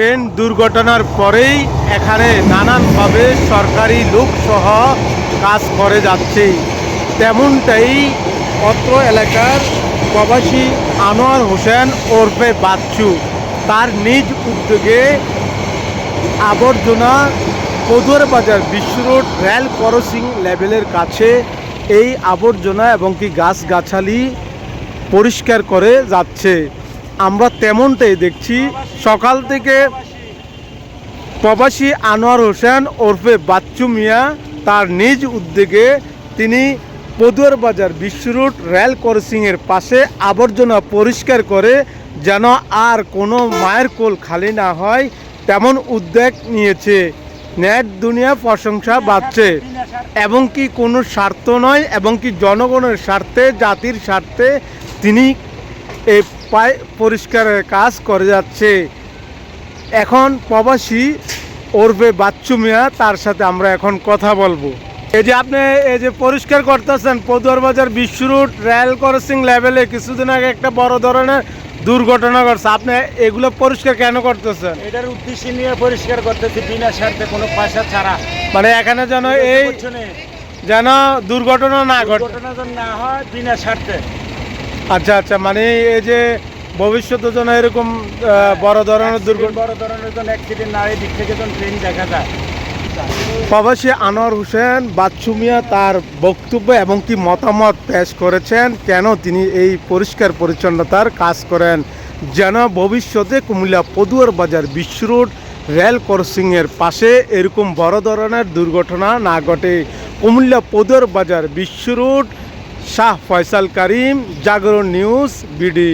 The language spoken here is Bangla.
ট্রেন দুর্ঘটনার পরেই এখানে নানানভাবে সরকারি লোকসহ কাজ করে যাচ্ছে। তেমনটাই অত্র এলাকার প্রবাসী আনোয়ার হোসেন ওরফে বাচ্চু তার নিজ উদ্যোগে আবর্জনা পদুয়ার বাজার বিশ্ব রোড রেল ক্রসিং লেভেলের কাছে এই আবর্জনা এবং কি গাছগাছালি পরিষ্কার করে যাচ্ছে। আমরা তেমনটাই দেখছি। সকাল থেকে প্রবাসী আনোয়ার হোসেন ওরফে বাচ্চু মিয়া তার নিজ উদ্যোগে তিনি পদুয়ার বাজার বিশ্ব রোড রেল ক্রসিংয়ের পাশে আবর্জনা পরিষ্কার করে যেন আর কোনো মায়ের কোল খালি না হয় তেমন উদ্যোগ নিয়েছে। নেট দুনিয়া প্রশংসা পাচ্ছে এবং কি কোনো স্বার্থ নয় এবং কি জনগণের স্বার্থে জাতির স্বার্থে তিনি এই পরিষ্কারের কাজ করে যাচ্ছে। এখন প্রবাসী ওরফে বাচ্চু মিয়া তার সাথে আমরা এখন কথা বলবো। এই যে আপনি এই যে পরিষ্কার করতেছেন পদুয়ার বাজার বিশ্ব রোড রেল ক্রসিং লেভেলে কিছুদিন আগে একটা বড় ধরনের দুর্ঘটনা ঘটছে, আপনি এগুলো পরিষ্কার কেন করতেছেন? এটার উদ্দেশ্য নিয়ে পরিষ্কার করতেছি বিনা স্বার্থে কোনো পয়সা ছাড়া, মানে এখানে যেন এই যেন দুর্ঘটনা না ঘটে, দুর্ঘটনা যেন না হয় বিনা স্বার্থে। আচ্ছা আচ্ছা, মানে এই যে ভবিষ্যতে যেন এরকম বড় ধরনের দুর্ঘটনা, বড় ধরনের যেন অ্যাক্সিডেন্ট না হয়, দিক থেকে যেন ট্রেন দেখা যায়। প্রবাসী আনোয়ার হোসেন বাচ্চু মিয়া তার বক্তব্য এবং কি মতামত পেশ করেছেন কেন তিনি এই পরিষ্কার পরিচ্ছন্নতার কাজ করেন যেন ভবিষ্যতে কুমিল্লা পদুয়ার বাজার বিশ্ব রোড রেল ক্রসিংয়ের পাশে এরকম বড় ধরনের দুর্ঘটনা না ঘটে। কুমিল্লা পদুয়ার বাজার বিশ্ব রোড, শাহ ফয়সাল কারিম, জাগরণ নিউজ, বিডি।